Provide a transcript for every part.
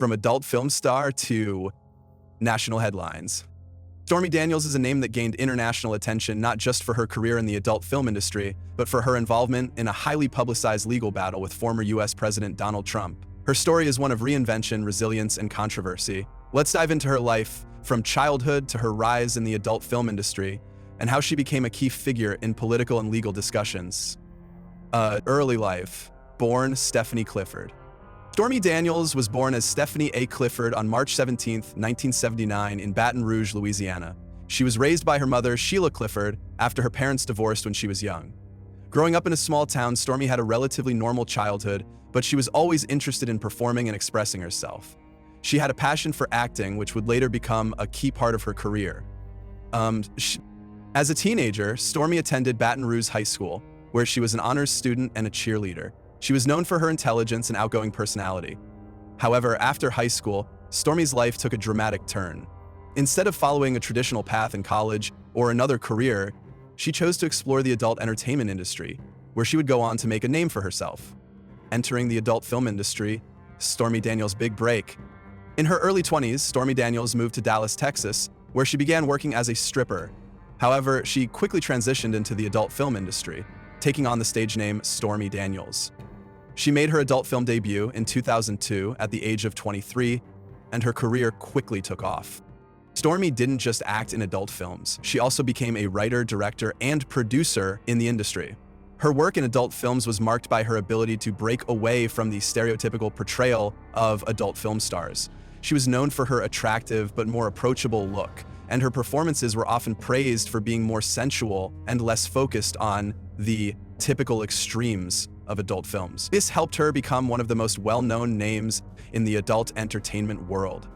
from adult film star to national headlines. Stormy Daniels is a name that gained international attention not just for her career in the adult film industry, but for her involvement in a highly publicized legal battle with former US President Donald Trump. Her story is one of reinvention, resilience, and controversy. Let's dive into her life, from childhood to her rise in the adult film industry, and how she became a key figure in political and legal discussions. Early life. Born Stephanie Clifford. Stormy Daniels was born as Stephanie A. Clifford on March 17, 1979 in Baton Rouge, Louisiana. She was raised by her mother, Sheila Clifford, after her parents divorced when she was young. Growing up in a small town, Stormy had a relatively normal childhood, but she was always interested in performing and expressing herself. She had a passion for acting, which would later become a key part of her career. As a teenager, Stormy attended Baton Rouge High School, where she was an honors student and a cheerleader. She was known for her intelligence and outgoing personality. However, after high school, Stormy's life took a dramatic turn. Instead of following a traditional path in college or another career, she chose to explore the adult entertainment industry, where she would go on to make a name for herself. Entering the adult film industry, Stormy Daniels' big break. In her early 20s, Stormy Daniels moved to Dallas, Texas, where she began working as a stripper. However, she quickly transitioned into the adult film industry, taking on the stage name Stormy Daniels. She made her adult film debut in 2002 at the age of 23, and her career quickly took off. Stormy didn't just act in adult films, she also became a writer, director, and producer in the industry. Her work in adult films was marked by her ability to break away from the stereotypical portrayal of adult film stars. She was known for her attractive but more approachable look, and her performances were often praised for being more sensual and less focused on the typical extremes of adult films. This helped her become one of the most well-known names in the adult entertainment world.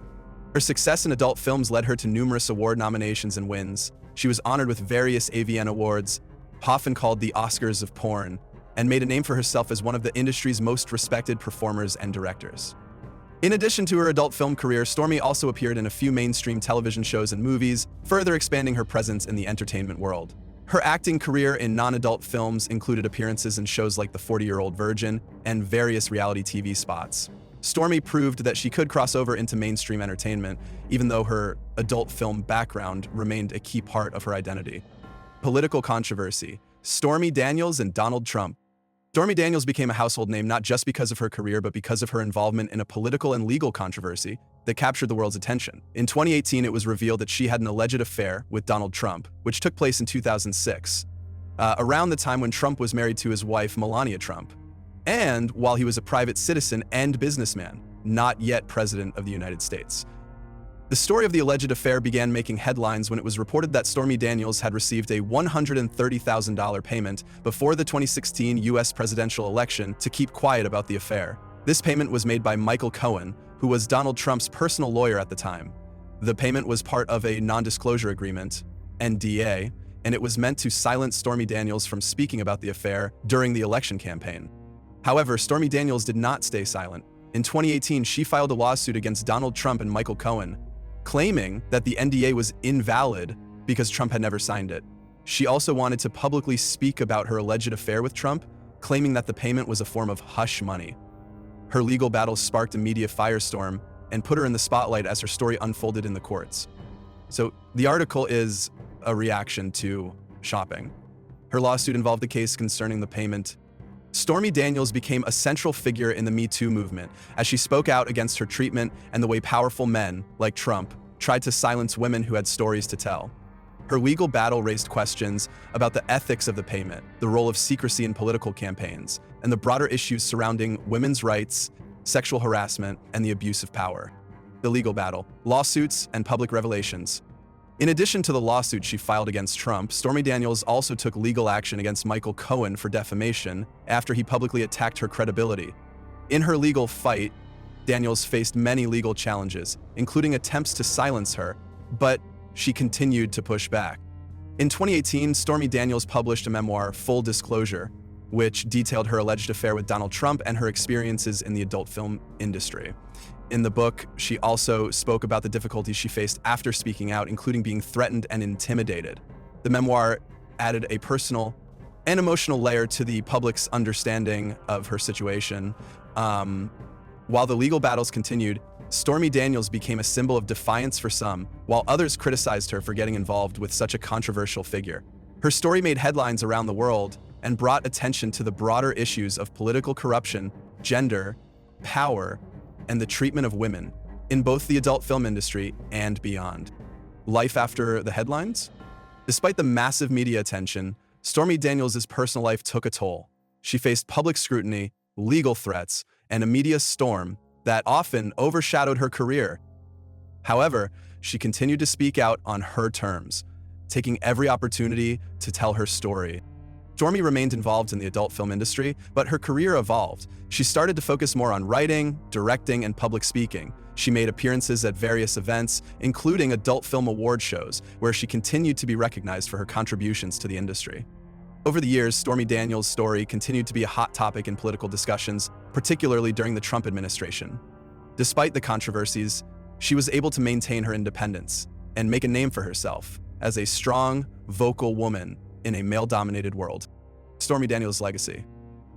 Her success in adult films led her to numerous award nominations and wins. She was honored with various AVN awards, often called the Oscars of porn, and made a name for herself as one of the industry's most respected performers and directors. In addition to her adult film career, Stormy also appeared in a few mainstream television shows and movies, further expanding her presence in the entertainment world. Her acting career in non-adult films included appearances in shows like The 40-Year-Old Virgin and various reality TV spots. Stormy proved that she could cross over into mainstream entertainment, even though her adult film background remained a key part of her identity. Political controversy. Stormy Daniels and Donald Trump. Stormy Daniels became a household name not just because of her career, but because of her involvement in a political and legal controversy that captured the world's attention. In 2018, it was revealed that she had an alleged affair with Donald Trump, which took place in 2006, around the time when Trump was married to his wife, Melania Trump, and while he was a private citizen and businessman, not yet president of the United States. The story of the alleged affair began making headlines when it was reported that Stormy Daniels had received a $130,000 payment before the 2016 US presidential election to keep quiet about the affair. This payment was made by Michael Cohen, who was Donald Trump's personal lawyer at the time. The payment was part of a non-disclosure agreement, NDA, and it was meant to silence Stormy Daniels from speaking about the affair during the election campaign. However, Stormy Daniels did not stay silent. In 2018, she filed a lawsuit against Donald Trump and Michael Cohen, claiming that the NDA was invalid because Trump had never signed it. She also wanted to publicly speak about her alleged affair with Trump, claiming that the payment was a form of hush money. Her legal battle sparked a media firestorm and put her in the spotlight as her story unfolded in the courts. So the article is a reaction to shopping. Her lawsuit involved a case concerning the payment. Stormy Daniels became a central figure in the Me Too movement as she spoke out against her treatment and the way powerful men, like Trump, tried to silence women who had stories to tell. Her legal battle raised questions about the ethics of the payment, the role of secrecy in political campaigns, and the broader issues surrounding women's rights, sexual harassment, and the abuse of power. The legal battle, lawsuits, and public revelations. In addition to the lawsuit she filed against Trump, Stormy Daniels also took legal action against Michael Cohen for defamation after he publicly attacked her credibility. In her legal fight, Daniels faced many legal challenges, including attempts to silence her, but she continued to push back. In 2018, Stormy Daniels published a memoir, Full Disclosure, which detailed her alleged affair with Donald Trump and her experiences in the adult film industry. In the book, she also spoke about the difficulties she faced after speaking out, including being threatened and intimidated. The memoir added a personal and emotional layer to the public's understanding of her situation. While the legal battles continued, Stormy Daniels became a symbol of defiance for some, while others criticized her for getting involved with such a controversial figure. Her story made headlines around the world and brought attention to the broader issues of political corruption, gender, power, and the treatment of women in both the adult film industry and beyond. Life after the headlines? Despite the massive media attention, Stormy Daniels' personal life took a toll. She faced public scrutiny, legal threats, and a media storm that often overshadowed her career. However, she continued to speak out on her terms, taking every opportunity to tell her story. Stormy remained involved in the adult film industry, but her career evolved. She started to focus more on writing, directing, and public speaking. She made appearances at various events, including adult film award shows, where she continued to be recognized for her contributions to the industry. Over the years, Stormy Daniels' story continued to be a hot topic in political discussions, particularly during the Trump administration. Despite the controversies, she was able to maintain her independence and make a name for herself as a strong, vocal woman in a male-dominated world. Stormy Daniels' legacy.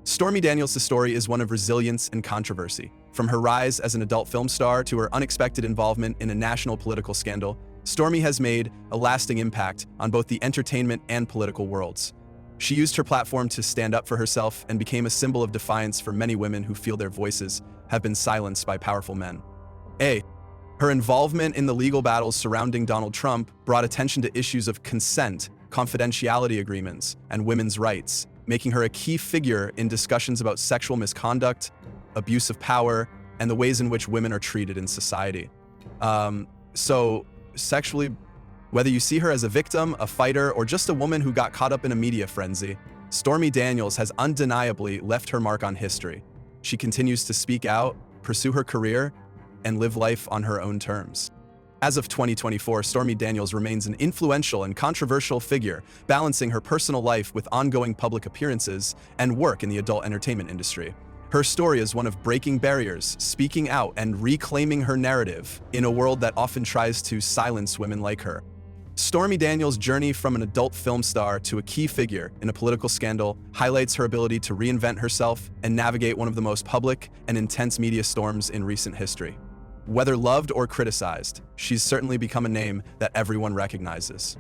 Stormy Daniels' story is one of resilience and controversy. From her rise as an adult film star to her unexpected involvement in a national political scandal, Stormy has made a lasting impact on both the entertainment and political worlds. She used her platform to stand up for herself and became a symbol of defiance for many women who feel their voices have been silenced by powerful men. Her involvement in the legal battles surrounding Donald Trump brought attention to issues of consent, confidentiality agreements, and women's rights, making her a key figure in discussions about sexual misconduct, abuse of power, and the ways in which women are treated in society. Whether you see her as a victim, a fighter, or just a woman who got caught up in a media frenzy, Stormy Daniels has undeniably left her mark on history. She continues to speak out, pursue her career, and live life on her own terms. As of 2024, Stormy Daniels remains an influential and controversial figure, balancing her personal life with ongoing public appearances and work in the adult entertainment industry. Her story is one of breaking barriers, speaking out, and reclaiming her narrative in a world that often tries to silence women like her. Stormy Daniels' journey from an adult film star to a key figure in a political scandal highlights her ability to reinvent herself and navigate one of the most public and intense media storms in recent history. Whether loved or criticized, she's certainly become a name that everyone recognizes.